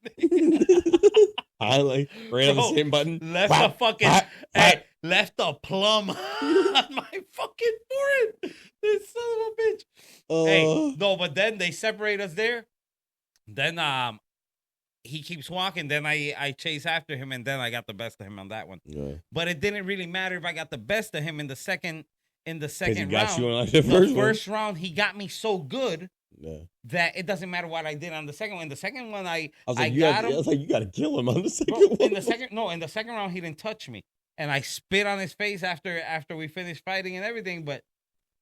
I like right on the Bro, same button. Left a fucking left a plum on my fucking forehead. This son of a bitch. Hey, no, but then they separate us there. Then he keeps walking. Then I chase after him, and then I got the best of him on that one. Yeah. But it didn't really matter if I got the best of him in the second He round. got you on the first round, he got me so good Yeah. that it doesn't matter what I did on the second one. The second one, I was like, got him. I was like, you got to kill him on the second Bro, one. in the second round, he didn't touch me, and I spit on his face after we finished fighting and everything. But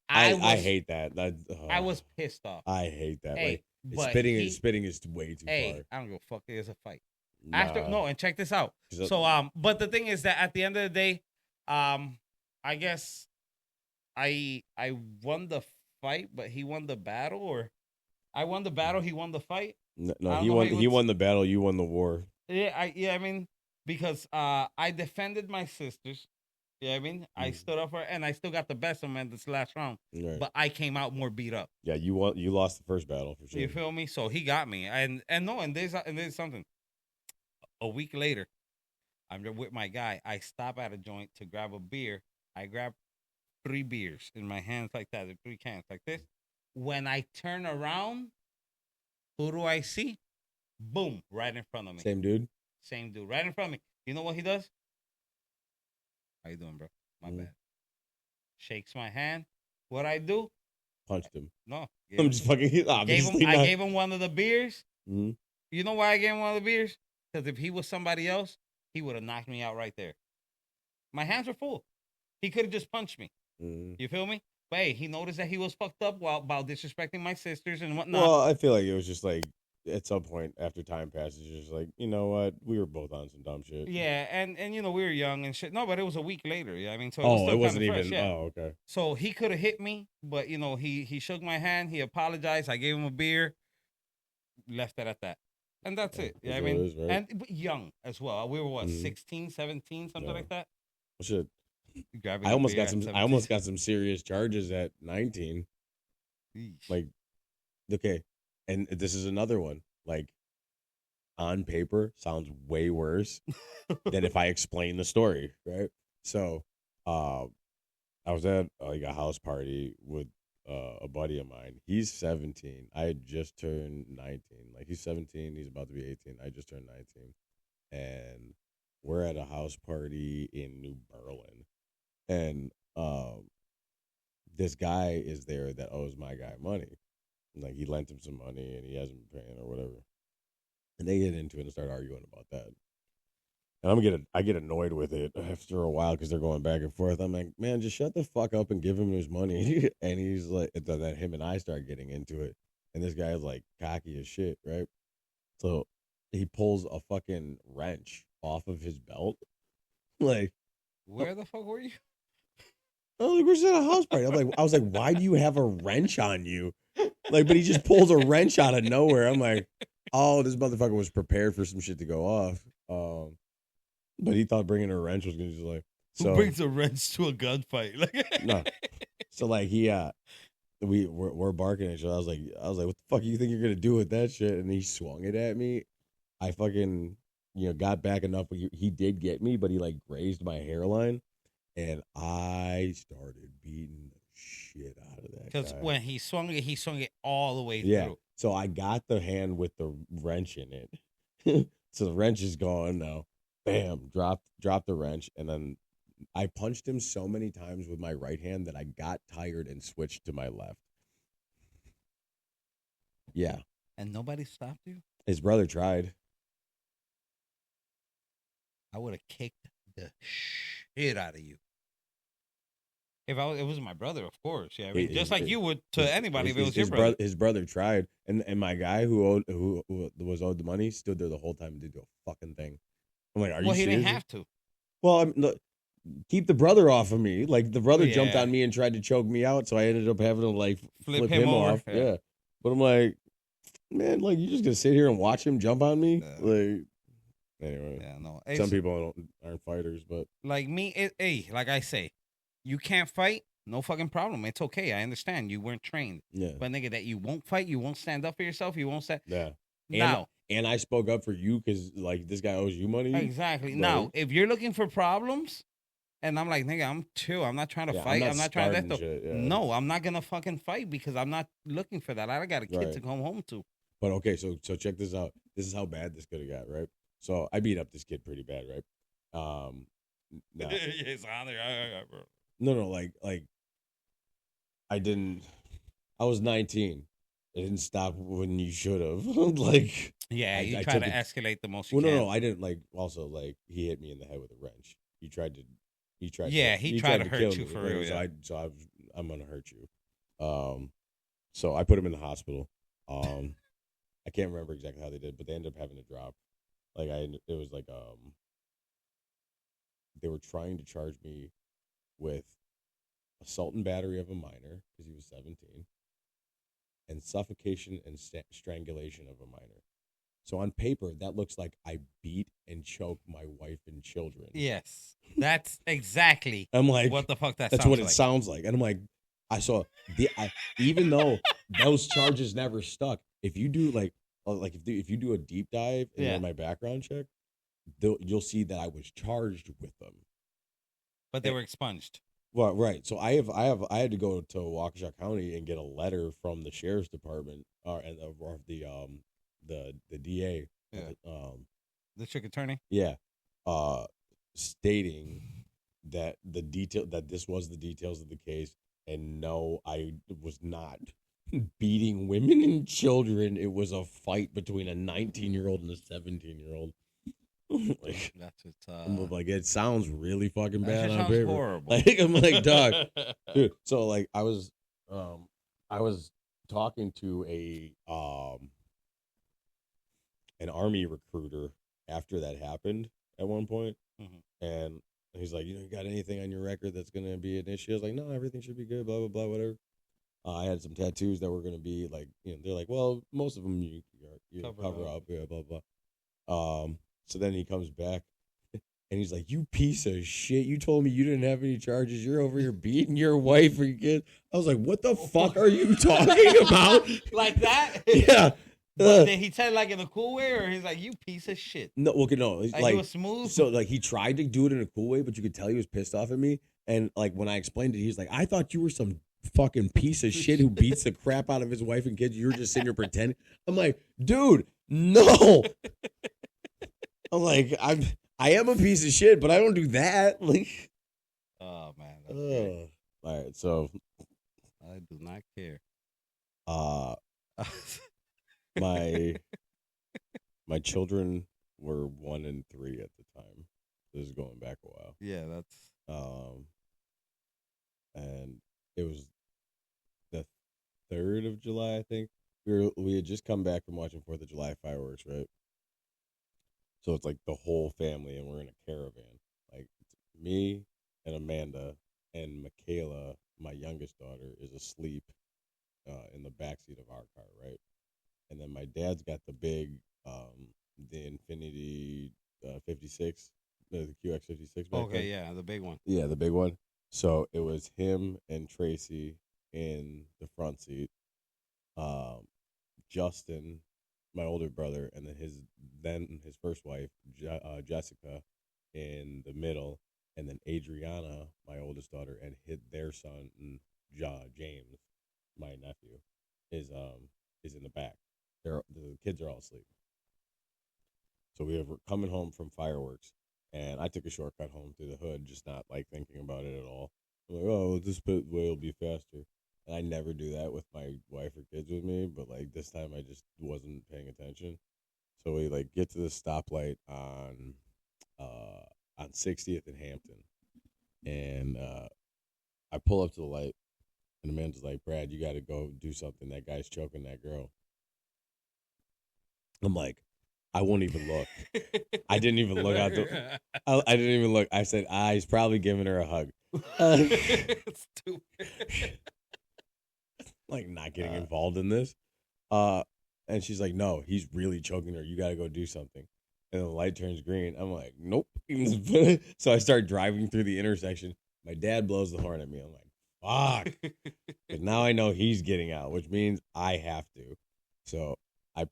I hate that. I was pissed off. I hate that. Hey, like spitting is way too far. I don't give a fuck. It is a fight. Nah. And check this out. So but the thing is that at the end of the day, I guess I won the fight, but he won the battle, or I won the battle, he won the fight. No, he won the battle, you won the war. Yeah, I mean, because I defended my sisters. Yeah, I mean, I stood up for her, and I still got the best of them in this last round. Right. But I came out more beat up. Yeah, you lost the first battle for sure. You feel me? So he got me, and there's something. A week later, I'm with my guy. I stop at a joint to grab a beer. I grab 3 beers in my hands like that, 3 cans like this. When I turn around, who do I see? Boom, right in front of me. Same dude, right in front of me. You know what he does? How you doing, bro? My bad. Shakes my hand. What I do? Punched him. No, I'm just fucking. I gave him one of the beers. Mm-hmm. You know why I gave him one of the beers? Because if he was somebody else, he would have knocked me out right there. My hands were full. He could have just punched me. Mm-hmm. You feel me? But hey, he noticed that he was fucked up while disrespecting my sisters and whatnot. Well, I feel like it was just like at some point after time passes, you're just like, you know what? We were both on some dumb shit. Yeah, and we were young and shit. No, but it was a week later. Yeah, I mean, so it wasn't even. Fresh, yeah. Oh, okay. So he could have hit me, but he shook my hand. He apologized. I gave him a beer. Left it at that. And that's it. Yeah, I mean, right? but young as well. We were what, 16, 17, something like that. Well, shit. I almost got some serious charges at 19. Eesh. Like, okay, and this is another one. Like, on paper, sounds way worse than if I explain the story, right? So, I was at like a house party with a buddy of mine. He's 17. I had just turned 19. Like, he's 17. He's about to be 18. I just turned 19. And we're at a house party in New Berlin. And this guy is there that owes my guy money. Like he lent him some money and he hasn't been paying or whatever. And they get into it and start arguing about that. And I get annoyed with it after a while because they're going back and forth. I'm like, man, just shut the fuck up and give him his money. And he's like, then him and I start getting into it. And this guy's like cocky as shit, right? So he pulls a fucking wrench off of his belt. Like, Where the fuck were you? oh, like, we're just at a house party. I was like, why do you have a wrench on you? Like, but he just pulls a wrench out of nowhere. I'm like, oh, this motherfucker was prepared for some shit to go off. But he thought bringing a wrench was gonna just like. So, who brings a wrench to a gunfight? Like, no. So like we're barking at each other. I was like, what the fuck you think you're gonna do with that shit? And he swung it at me. I fucking got back enough. He did get me, but he like grazed my hairline, and I started beating the shit out of that. Because guy. when he swung it all the way Yeah. through. So I got the hand with the wrench in it. So the wrench is gone now. Bam, dropped the wrench, and then I punched him so many times with my right hand that I got tired and switched to my left. Yeah. And nobody stopped you? His brother tried. I would have kicked the shit out of you. If it was my brother, of course. Yeah, I mean, just like you would to anybody if it was your brother. His brother tried, and my guy who was owed the money stood there the whole time and didn't do a fucking thing. I'm like, are you serious? Well, he didn't have to. Well, keep the brother off of me. Like the brother jumped on me and tried to choke me out, so I ended up having to like flip him off. Yeah. But I'm like, man, like you just gonna sit here and watch him jump on me? Like, anyway. Yeah, no. Some people aren't fighters, but like me, like I say, you can't fight. No fucking problem. It's okay. I understand. You weren't trained. Yeah. But nigga, that you won't fight, you won't stand up for yourself, you won't stand. Yeah. Now. And I spoke up for you because, like, this guy owes you money. Exactly. Now, if you're looking for problems, and I'm like, nigga, I'm chill. I'm not trying to fight. I'm not trying to. No, I'm not gonna fucking fight because I'm not looking for that. I got a kid to come home to. But okay, so check this out. This is how bad this could have got, right? So I beat up this kid pretty bad, right? No. It's on there, bro. No, like I didn't. I was 19. It didn't stop when you should have. Like, yeah, you try to escalate the most. No, I didn't. Like, also, like, he hit me in the head with a wrench. He tried to hurt you for real. Yeah. So I'm gonna hurt you. So I put him in the hospital. I can't remember exactly how they did, but they ended up having to drop. Like it was like they were trying to charge me with assault and battery of a minor because he was 17. And suffocation and strangulation of a minor. So on paper, that looks like I beat and choked my wife and children. Yes, that's exactly. I'm like, what the fuck that's what it sounds like. And I'm like, even though those charges never stuck, if you do if you do a deep dive in my background check, you'll see that I was charged with them. But they were expunged. Well, right. So I had to go to Waukesha County and get a letter from the sheriff's department or the DA, district attorney. Yeah, stating that this was the details of the case, and no, I was not beating women and children. It was a fight between a 19-year-old and a 17-year-old. Like, that's like it sounds really fucking bad on paper. Horrible. Like I'm like, dog, dude. So like I was talking to an army recruiter after that happened at one point, and he's like, you got anything on your record that's gonna be an issue? I was like, no, everything should be good. Blah blah blah, whatever. I had some tattoos that were gonna be like, they're like, well, most of them you cover up, yeah, blah blah. So then he comes back and he's like, you piece of shit. You told me you didn't have any charges. You're over here beating your wife or your kid. I was like, what the fuck are you talking about? Like that? Yeah. Did he tell it like in a cool way or he's like, you piece of shit? No, okay, no. Like it was smooth? So like he tried to do it in a cool way, but you could tell he was pissed off at me. And like when I explained it, he's like, I thought you were some fucking piece of shit who beats the crap out of his wife and kids. You're just sitting here pretending. I'm like, dude, no. I'm like, I am a piece of shit, but I don't do that. Like, oh man. all right, so I do not care. Uh, my my children were 1 and 3 at the time. This is going back a while. Yeah, that's Um, and it was the 3rd of July, I think. We had just come back from watching 4th of July fireworks, right? So it's like the whole family, and we're in a caravan. Like it's me and Amanda and Michaela, my youngest daughter, is asleep in the backseat of our car, right? And then my dad's got the Infinity 56, the QX56 back then. okay. Yeah, the big one. Yeah, the big one. So it was him and Tracy in the front seat. Um, Justin, my older brother, and then his first wife, Jessica, in the middle, and then Adriana, my oldest daughter, and their son, James, my nephew, is in the back. The kids are all asleep. So we're coming home from fireworks, and I took a shortcut home through the hood, just not like thinking about it at all. I'm like, oh, this way will be faster. And I never do that with my wife or kids with me, but like this time I just wasn't paying attention. So we like get to the stoplight on 60th and Hampton, and I pull up to the light, and the man's like, Brad, you got to go do something. That guy's choking that girl. I'm like, I won't even look. I didn't even look out the. I didn't even look. I said, he's probably giving her a hug. Stupid. Like not getting involved in this. And she's like, no, he's really choking her. You got to go do something. And the light turns green. I'm like, nope. So I start driving through the intersection. My dad blows the horn at me. I'm like, fuck. But now I know he's getting out, which means I have to. So I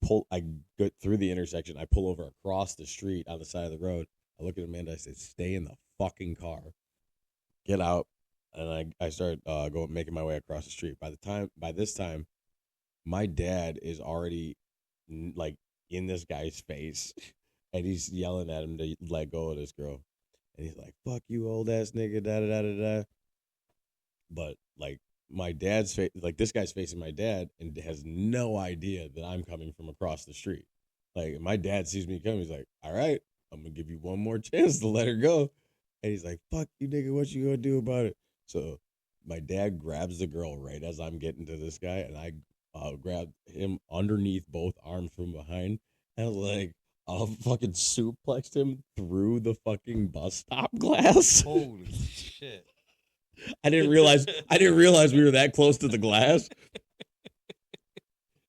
get through the intersection. I pull over across the street on the side of the road. I look at Amanda. I said, stay in the fucking car. Get out. And I start making my way across the street. By this time, my dad is already like in this guy's face, and he's yelling at him to let go of this girl. And he's like, fuck you, old ass nigga, da da da da da. But like my dad's face, like this guy's facing my dad and has no idea that I'm coming from across the street. Like my dad sees me coming, he's like, all right, I'm gonna give you one more chance to let her go. And he's like, fuck you, nigga, what you gonna do about it? So my dad grabs the girl right as I'm getting to this guy, and I grabbed him underneath both arms from behind, and like fucking suplexed him through the fucking bus stop glass. Holy shit! I didn't realize we were that close to the glass.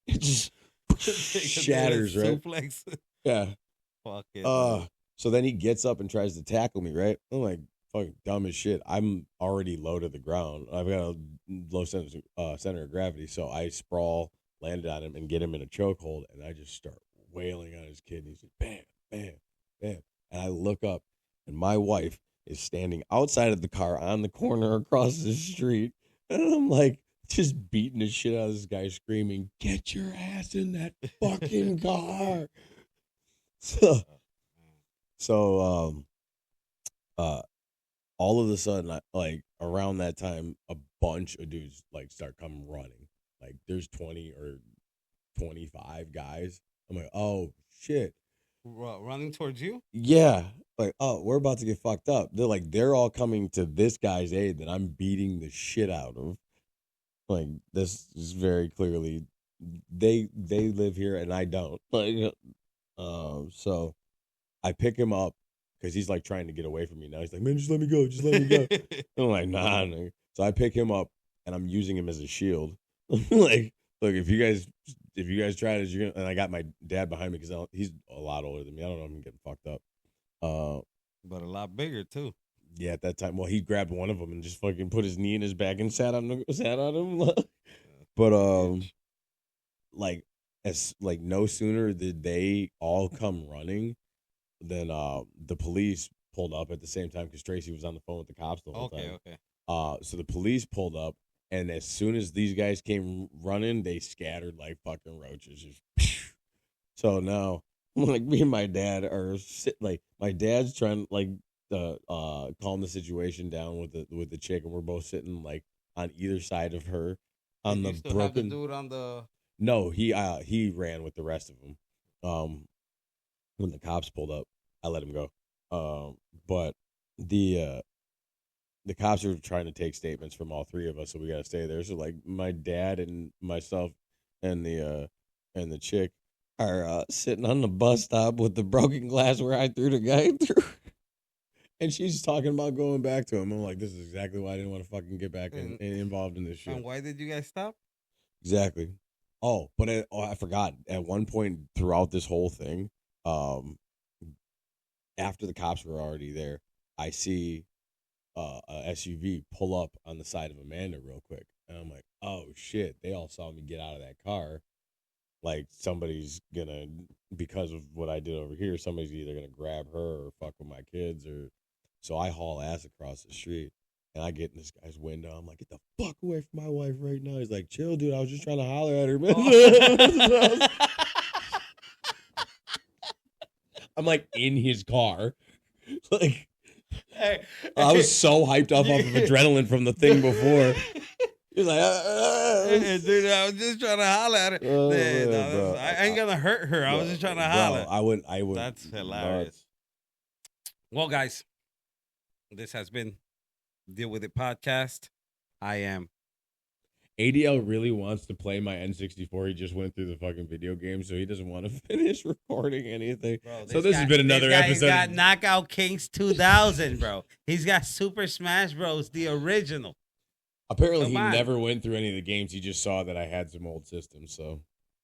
It just shatters, right? Suplex. Yeah. Fuck it. So then he gets up and tries to tackle me, right? I'm like, fucking dumb as shit. I'm already low to the ground. I've got a low center of gravity, so I sprawl, landed on him, and get him in a chokehold, and I just start wailing on his kid. And he's like, bam, bam, bam. And I look up, and my wife is standing outside of the car on the corner across the street, and I'm like, just beating the shit out of this guy, screaming, get your ass in that fucking car. So all of a sudden, like around that time, a bunch of dudes like start coming running. Like there's 20 or 25 guys. I'm like, oh shit. Running towards you? Yeah. Like, oh, we're about to get fucked up. They're all coming to this guy's aid that I'm beating the shit out of. Like this is very clearly they live here and I don't. Like, so I pick him up because he's like trying to get away from me now. He's like, man, just let me go. Just let me go. I'm like, nah. So I pick him up and I'm using him as a shield. Like, look, if you guys try this, you're gonna. And I got my dad behind me because he's a lot older than me. I don't know if I'm getting fucked up. But a lot bigger too. Yeah, at that time, well, he grabbed one of them and just fucking put his knee in his back and sat on him. But like no sooner did they all come running than the police pulled up at the same time because Tracy was on the phone with the cops the whole time. Okay. So the police pulled up, and as soon as these guys came running, they scattered like fucking roaches. Just so now, like me and my dad are like my dad's trying like calm the situation down with the chick, and we're both sitting like on either side of her, on Did the you still have the broken. dude on the? No, he ran with the rest of them. When the cops pulled up, I let him go. But the cops are trying to take statements from all three of us, so we gotta stay there. So like my dad and myself and the chick are sitting on the bus stop with the broken glass where I threw the guy through. And she's talking about going back to him. I'm like, this is exactly why I didn't want to fucking get back involved in this shit. And why did you guys stop? Exactly. Oh, but I forgot. At one point throughout this whole thing, after the cops were already there, I see a SUV pull up on the side of Amanda real quick, and I'm like, oh shit! They all saw me get out of that car. Like somebody's gonna, because of what I did over here, somebody's either gonna grab her or fuck with my kids, or so I haul ass across the street. And I get in this guy's window. I'm like, get the fuck away from my wife right now. He's like, chill, dude. I was just trying to holler at her, man. Oh. I'm like in his car. Like, Hey, I was so hyped up off of adrenaline from the thing before. He's like, dude, I was just trying to holler at her. Oh, Man, man, no, I ain't gonna hurt her. I was just trying to holler. I wouldn't. That's hilarious. Well, guys, this has been Deal With It podcast. I am. ADL really wants to play my N64. He just went through the fucking video game, so he doesn't want to finish recording anything. Bro, so this has been another episode. He's got Knockout Kings 2000, bro. He's got Super Smash Bros. The original. Apparently, he never went through any of the games. He just saw that I had some old systems. So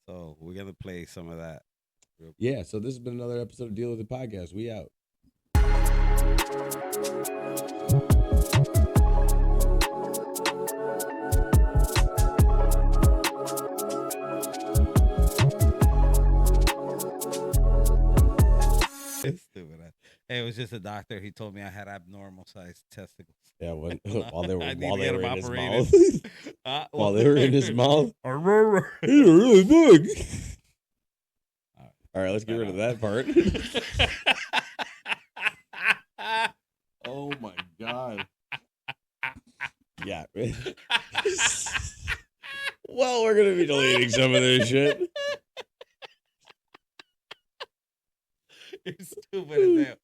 we're going to play some of that. Yeah, so this has been another episode of Deal With It podcast. We out. Stupid. Hey, it was just a doctor. He told me I had abnormal sized testicles. Yeah, while they were in his mouth. While they were in his mouth. You're really big. All right, let's get rid of that part. Oh my god. Yeah. Well, we're gonna be deleting some of this shit. You're stupid as hell.